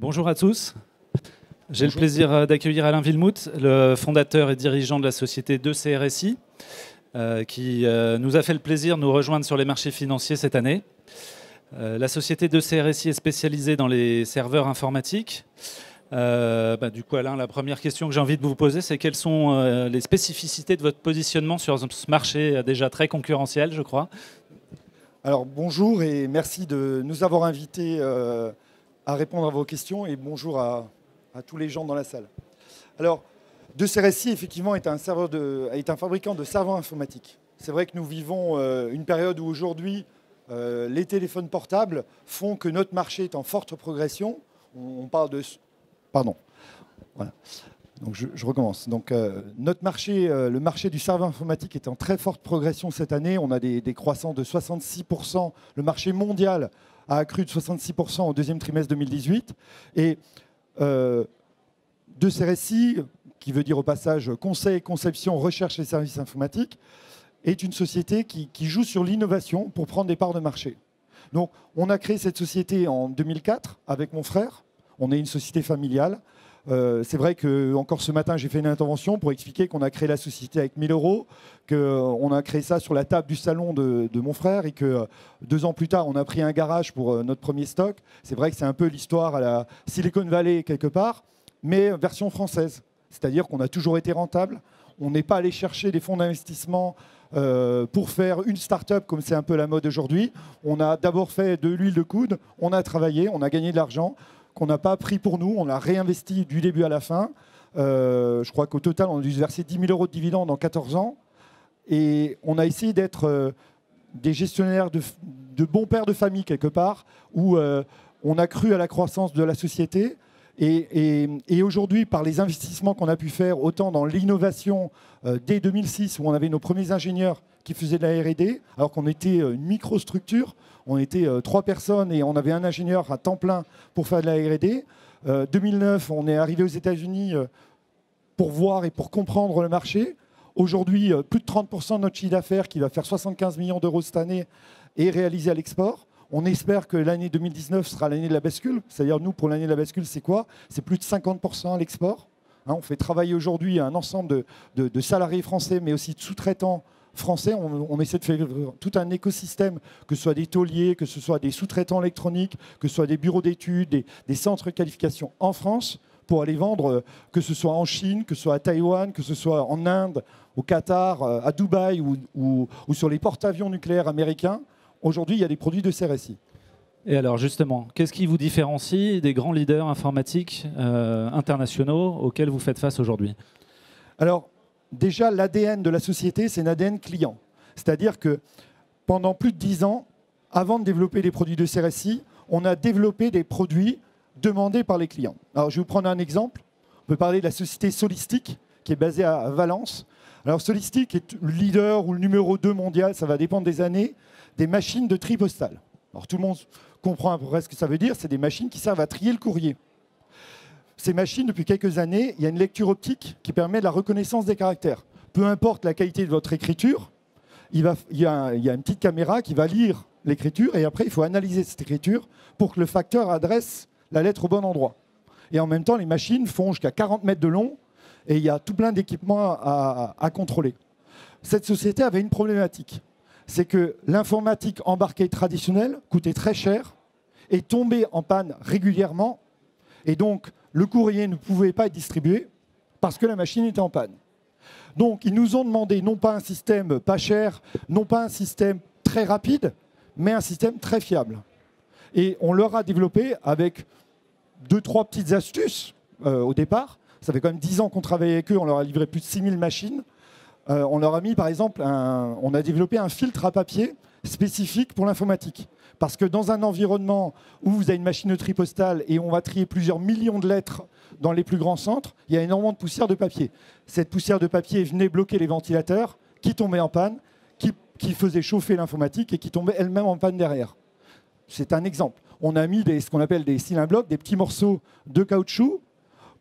Bonjour à tous. J'ai le plaisir d'accueillir Alain Wilmout, le fondateur et dirigeant de la société 2CRSI, qui nous a fait le plaisir de nous rejoindre sur les marchés financiers cette année. La société 2CRSI est spécialisée dans les serveurs informatiques. Du coup, Alain, la première question que j'ai envie de vous poser, c'est quelles sont les spécificités de votre positionnement sur ce marché déjà très concurrentiel, je crois. Alors bonjour et merci de nous avoir invités à répondre à vos questions et bonjour à tous les gens dans la salle. Alors 2CRSI effectivement est un fabricant de serveurs informatiques. C'est vrai que nous vivons une période où aujourd'hui les téléphones portables font que notre marché est en forte progression. On parle de... Pardon. Voilà. Donc je recommence. Donc notre marché, le marché du serveur informatique est en très forte progression cette année. On a des croissants de 66%. Le marché mondial a accru de 66% au deuxième trimestre 2018. Et 2CRSI, qui veut dire au passage conseil, conception, recherche et services informatiques, est une société qui joue sur l'innovation pour prendre des parts de marché. Donc on a créé cette société en 2004 avec mon frère. On est une société familiale. C'est vrai que encore ce matin, j'ai fait une intervention pour expliquer qu'on a créé la société avec 1 000 €, qu'on a créé ça sur la table du salon de mon frère et que 2 ans plus tard, on a pris un garage pour notre premier stock. C'est vrai que c'est un peu l'histoire à la Silicon Valley quelque part, mais version française. C'est-à-dire qu'on a toujours été rentable. On n'est pas allé chercher des fonds d'investissement pour faire une start-up comme c'est un peu la mode aujourd'hui. On a d'abord fait de l'huile de coude, on a travaillé, on a gagné de l'argent qu'on n'a pas pris pour nous, on l'a réinvesti du début à la fin. Je crois qu'au total, on a dû verser 10 000 € de dividendes en 14 ans. Et on a essayé d'être des gestionnaires de bons pères de famille, quelque part, où on a cru à la croissance de la société. Et aujourd'hui, par les investissements qu'on a pu faire, autant dans l'innovation dès 2006, où on avait nos premiers ingénieurs qui faisaient de la R&D, alors qu'on était une microstructure, on était 3 personnes et on avait un ingénieur à temps plein pour faire de la R&D. 2009, on est arrivé aux États-Unis pour voir et pour comprendre le marché. Aujourd'hui, plus de 30% de notre chiffre d'affaires, qui va faire 75 millions d'euros cette année, est réalisé à l'export. On espère que l'année 2019 sera l'année de la bascule. C'est-à-dire, nous, pour l'année de la bascule, c'est quoi? C'est plus de 50% à l'export. On fait travailler aujourd'hui un ensemble de salariés français, mais aussi de sous-traitants français. On essaie de faire tout un écosystème, que ce soit des tauliers, que ce soit des sous-traitants électroniques, que ce soit des bureaux d'études, des centres de qualification en France, pour aller vendre, que ce soit en Chine, que ce soit à Taïwan, que ce soit en Inde, au Qatar, à Dubaï ou sur les porte-avions nucléaires américains. Aujourd'hui, il y a des produits de CRSI. Et alors justement, qu'est-ce qui vous différencie des grands leaders informatiques internationaux auxquels vous faites face aujourd'hui? Alors, déjà, l'ADN de la société, c'est un ADN client. C'est-à-dire que pendant plus de 10 ans, avant de développer des produits de CRSI, on a développé des produits demandés par les clients. Alors, je vais vous prendre un exemple. On peut parler de la société Solistic, qui est basée à Valence. Alors, Solistic est le leader ou le numéro 2 mondial, ça va dépendre des années, des machines de tri postal. Alors, tout le monde comprend à peu près ce que ça veut dire. C'est des machines qui servent à trier le courrier. Ces machines, depuis quelques années, il y a une lecture optique qui permet de la reconnaissance des caractères. Peu importe la qualité de votre écriture, il y a une petite caméra qui va lire l'écriture et après, il faut analyser cette écriture pour que le facteur adresse la lettre au bon endroit. Et en même temps, les machines font jusqu'à 40 mètres de long et il y a tout plein d'équipements à contrôler. Cette société avait une problématique. C'est que l'informatique embarquée traditionnelle coûtait très cher et tombait en panne régulièrement. Et donc, le courrier ne pouvait pas être distribué parce que la machine était en panne. Donc, ils nous ont demandé non pas un système pas cher, non pas un système très rapide, mais un système très fiable. Et on leur a développé avec 2-3 petites astuces au départ. Ça fait quand même 10 ans qu'on travaille avec eux, on leur a livré plus de 6000 machines. On leur a mis, par exemple, on a développé un filtre à papier spécifique pour l'informatique. Parce que dans un environnement où vous avez une machine de tri postal et on va trier plusieurs millions de lettres dans les plus grands centres, il y a énormément de poussière de papier. Cette poussière de papier venait bloquer les ventilateurs qui tombaient en panne, qui faisaient chauffer l'informatique et qui tombaient elles-mêmes en panne derrière. C'est un exemple. On a mis ce qu'on appelle des cylindres blocs, des petits morceaux de caoutchouc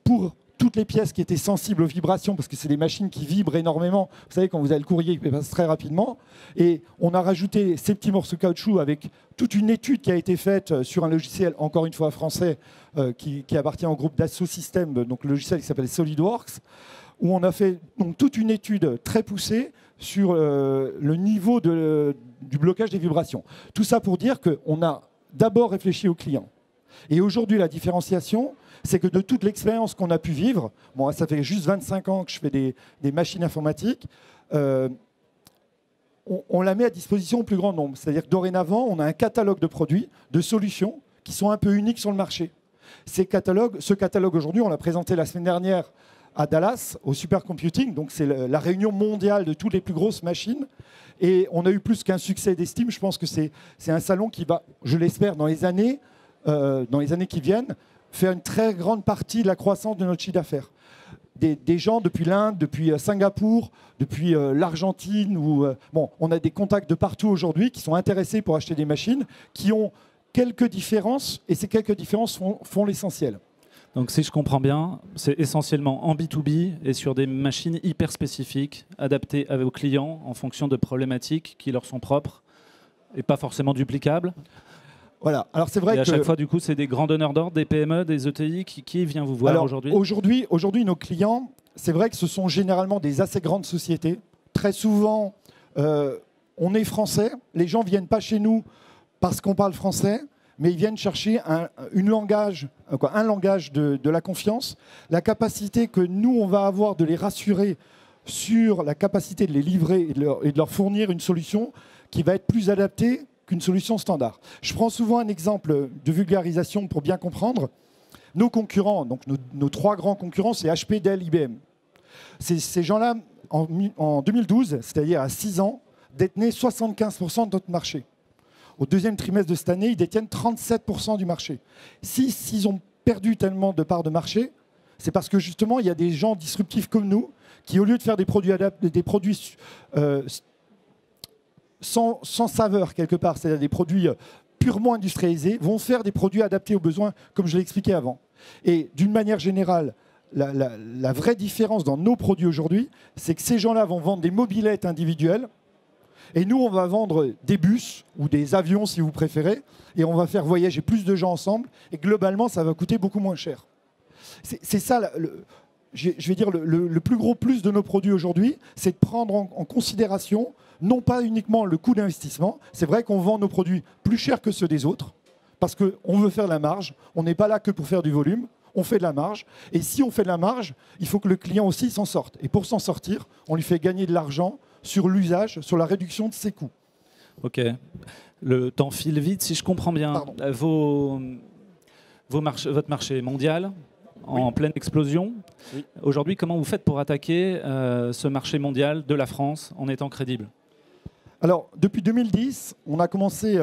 pour toutes les pièces qui étaient sensibles aux vibrations, parce que c'est des machines qui vibrent énormément. Vous savez, quand vous avez le courrier, il passe très rapidement. Et on a rajouté ces petits morceaux de caoutchouc avec toute une étude qui a été faite sur un logiciel, encore une fois français, qui appartient au groupe Dassault Systèmes, donc le logiciel qui s'appelle SolidWorks, où on a fait donc, toute une étude très poussée sur le niveau du blocage des vibrations. Tout ça pour dire qu'on a d'abord réfléchi au client. Et aujourd'hui, la différenciation, c'est que de toute l'expérience qu'on a pu vivre, bon, ça fait juste 25 ans que je fais des machines informatiques, on la met à disposition au plus grand nombre. C'est-à-dire que dorénavant, on a un catalogue de produits, de solutions qui sont un peu uniques sur le marché. Ce catalogue aujourd'hui, on l'a présenté la semaine dernière à Dallas, au Supercomputing, donc c'est la réunion mondiale de toutes les plus grosses machines. Et on a eu plus qu'un succès d'estime. Je pense que c'est un salon qui va, je l'espère, dans les années qui viennent, faire une très grande partie de la croissance de notre chiffre d'affaires. Des gens depuis l'Inde, depuis Singapour, depuis l'Argentine, bon, on a des contacts de partout aujourd'hui qui sont intéressés pour acheter des machines, qui ont quelques différences, et ces quelques différences font l'essentiel. Donc si je comprends bien, c'est essentiellement en B2B et sur des machines hyper spécifiques, adaptées à vos clients en fonction de problématiques qui leur sont propres et pas forcément duplicables. Voilà. Alors c'est vrai et à chaque fois, du coup, c'est des grands donneurs d'ordre, des PME, des ETI qui viennent vous voir aujourd'hui. Aujourd'hui, nos clients, c'est vrai que ce sont généralement des assez grandes sociétés. Très souvent, on est français. Les gens ne viennent pas chez nous parce qu'on parle français, mais ils viennent chercher un langage de la confiance, la capacité que nous, on va avoir de les rassurer sur la capacité de les livrer et de leur fournir une solution qui va être plus adaptée qu'une solution standard. Je prends souvent un exemple de vulgarisation pour bien comprendre. Nos concurrents, donc nos trois grands concurrents, c'est HP, Dell, IBM. Ces gens-là, en 2012, c'est-à-dire à 6 ans, détenaient 75% de notre marché. Au deuxième trimestre de cette année, ils détiennent 37% du marché. S'ils ont perdu tellement de parts de marché, c'est parce que justement, il y a des gens disruptifs comme nous qui, au lieu de faire des produits sans saveur quelque part, c'est-à-dire des produits purement industrialisés, vont faire des produits adaptés aux besoins, comme je l'ai expliqué avant. Et d'une manière générale, la vraie différence dans nos produits aujourd'hui, c'est que ces gens-là vont vendre des mobylettes individuelles, et nous, on va vendre des bus ou des avions, si vous préférez, et on va faire voyager plus de gens ensemble, et globalement, ça va coûter beaucoup moins cher. C'est ça, je vais dire, le plus gros plus de nos produits aujourd'hui, c'est de prendre en considération non pas uniquement le coût d'investissement. C'est vrai qu'on vend nos produits plus chers que ceux des autres, parce qu'on veut faire de la marge. On n'est pas là que pour faire du volume, on fait de la marge. Et si on fait de la marge, il faut que le client aussi s'en sorte. Et pour s'en sortir, on lui fait gagner de l'argent sur l'usage, sur la réduction de ses coûts. Ok. Le temps file vite. Si je comprends bien, votre marché est mondial, en pleine explosion. Oui. Aujourd'hui, comment vous faites pour attaquer ce marché mondial de la France en étant crédible ? Alors, depuis 2010, on a commencé,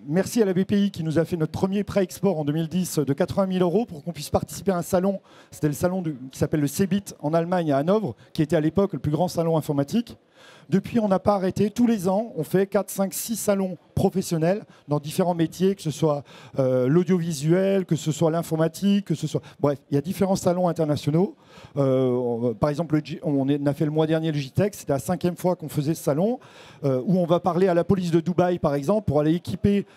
merci à la BPI qui nous a fait notre premier prêt export en 2010 de 80 000 € pour qu'on puisse participer à un salon. C'était le salon qui s'appelle le CeBIT en Allemagne, à Hanovre, qui était à l'époque le plus grand salon informatique. Depuis, on n'a pas arrêté. Tous les ans, on fait 4, 5, 6 salons professionnels dans différents métiers, que ce soit l'audiovisuel, que ce soit l'informatique, que ce soit... Bref, il y a différents salons internationaux. Par exemple, on a fait le mois dernier le JTEC, c'était la 5e fois qu'on faisait ce salon, où on va parler à la police de Dubaï, par exemple, pour aller équiper,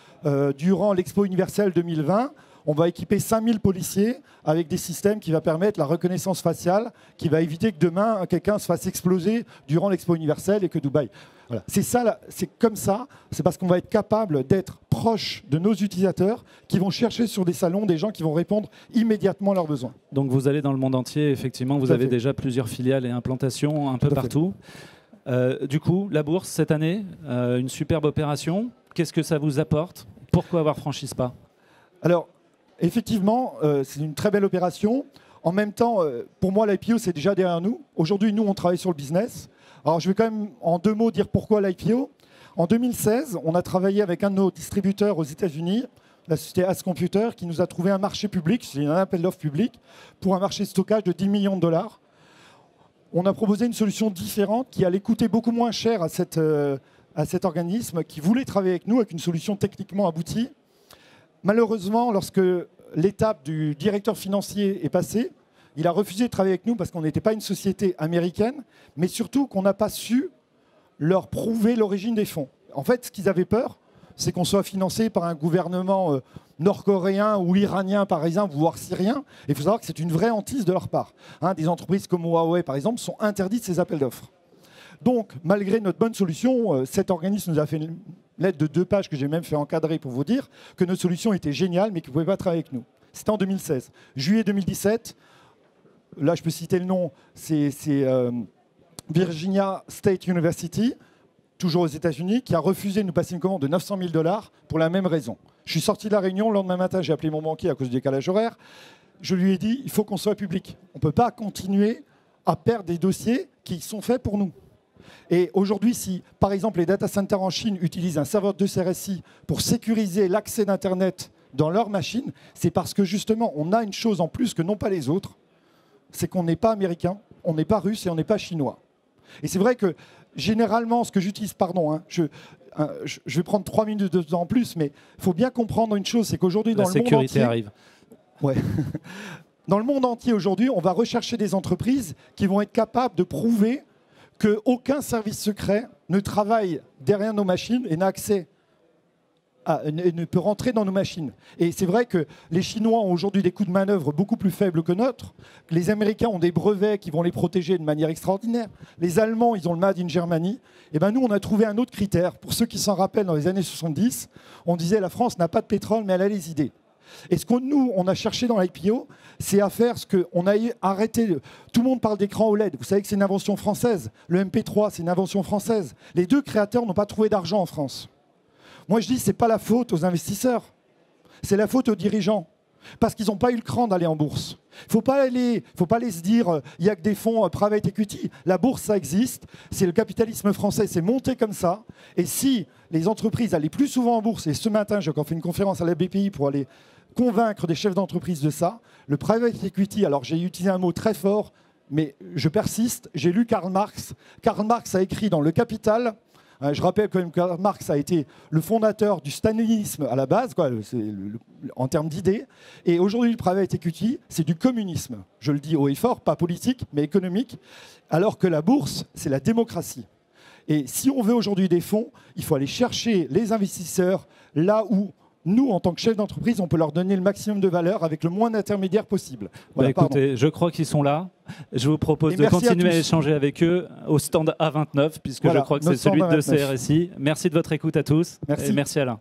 durant l'Expo universelle 2020, on va équiper 5000 policiers avec des systèmes qui vont permettre la reconnaissance faciale, qui va éviter que demain, quelqu'un se fasse exploser durant l'Expo universelle et que Dubaï... Voilà. C'est ça, c'est comme ça, c'est parce qu'on va être capable d'être proche de nos utilisateurs qui vont chercher sur des salons des gens qui vont répondre immédiatement à leurs besoins. Donc vous allez dans le monde entier, effectivement, vous avez déjà plusieurs filiales et implantations un peu partout. Du coup, la bourse, cette année, une superbe opération. Qu'est-ce que ça vous apporte ? Pourquoi avoir franchi ce pas ? Alors, effectivement, c'est une très belle opération. En même temps, pour moi, l'IPO, c'est déjà derrière nous. Aujourd'hui, nous, on travaille sur le business. Alors, je vais quand même, en 2 mots, dire pourquoi l'IPO. En 2016, on a travaillé avec un de nos distributeurs aux États-Unis, la société As Computer, qui nous a trouvé un marché public, c'est un appel d'offres public, pour un marché de stockage de 10 millions de $. On a proposé une solution différente qui allait coûter beaucoup moins cher à cet organisme qui voulait travailler avec nous, avec une solution techniquement aboutie. Malheureusement, lorsque l'étape du directeur financier est passée, Il a refusé de travailler avec nous parce qu'on n'était pas une société américaine, mais surtout qu'on n'a pas su leur prouver l'origine des fonds. En fait, ce qu'ils avaient peur, c'est qu'on soit financé par un gouvernement nord-coréen ou iranien, par exemple, voire syrien. Et il faut savoir que c'est une vraie hantise de leur part. Hein, des entreprises comme Huawei, par exemple, sont interdites de ces appels d'offres. Donc, malgré notre bonne solution, cet organisme nous a fait une lettre de 2 pages que j'ai même fait encadrer pour vous dire que notre solution était géniale, mais qu'ils ne pouvaient pas travailler avec nous. C'était en 2016. Juillet 2017, là, je peux citer le nom, c'est Virginia State University, toujours aux États-Unis, qui a refusé de nous passer une commande de 900 000 $ pour la même raison. Je suis sorti de la réunion, le lendemain matin, j'ai appelé mon banquier à cause du décalage horaire. Je lui ai dit, il faut qu'on soit public. On ne peut pas continuer à perdre des dossiers qui sont faits pour nous. Et aujourd'hui, si, par exemple, les data centers en Chine utilisent un serveur de CRSI pour sécuriser l'accès d'Internet dans leurs machines, c'est parce que, justement, on a une chose en plus que n'ont pas les autres, c'est qu'on n'est pas américain, on n'est pas russe et on n'est pas chinois. Et c'est vrai que, généralement, ce que j'utilise, pardon, hein, je vais prendre 3 minutes de temps en plus, mais il faut bien comprendre une chose, c'est qu'aujourd'hui, dans le monde entier... La sécurité arrive. Ouais. Dans le monde entier, aujourd'hui, on va rechercher des entreprises qui vont être capables de prouver qu'aucun service secret ne travaille derrière nos machines et n'a accès ne peut rentrer dans nos machines. Et c'est vrai que les Chinois ont aujourd'hui des coûts de manœuvre beaucoup plus faibles que nôtres. Les Américains ont des brevets qui vont les protéger de manière extraordinaire. Les Allemands, ils ont le Made in Germany. Et ben nous, on a trouvé un autre critère. Pour ceux qui s'en rappellent, dans les années 70, on disait la France n'a pas de pétrole, mais elle a les idées. Et ce que nous, on a cherché dans l'IPO, c'est à faire ce qu'on a arrêté. Tout le monde parle d'écran OLED. Vous savez que c'est une invention française. Le MP3, c'est une invention française. Les 2 créateurs n'ont pas trouvé d'argent en France. Moi, je dis, ce n'est pas la faute aux investisseurs. C'est la faute aux dirigeants. Parce qu'ils n'ont pas eu le cran d'aller en bourse. Il ne faut pas aller se dire, il n'y a que des fonds private equity. La bourse, ça existe. C'est le capitalisme français, c'est monté comme ça. Et si les entreprises allaient plus souvent en bourse, et ce matin, j'ai encore fait une conférence à la BPI pour aller convaincre des chefs d'entreprise de ça, le private equity, alors j'ai utilisé un mot très fort, mais je persiste, j'ai lu Karl Marx. Karl Marx a écrit dans Le Capital... Je rappelle quand même que Karl Marx a été le fondateur du stalinisme à la base, quoi, en termes d'idées. Et aujourd'hui, le private equity, c'est du communisme. Je le dis haut et fort, pas politique, mais économique. Alors que la bourse, c'est la démocratie. Et si on veut aujourd'hui des fonds, il faut aller chercher les investisseurs là où nous, en tant que chef d'entreprise, on peut leur donner le maximum de valeur avec le moins d'intermédiaires possible. Voilà, écoutez, je crois qu'ils sont là. Je vous propose de continuer à échanger avec eux au stand A29, puisque je crois que c'est celui de CRSI. Merci de votre écoute à tous. Merci. Et merci Alain.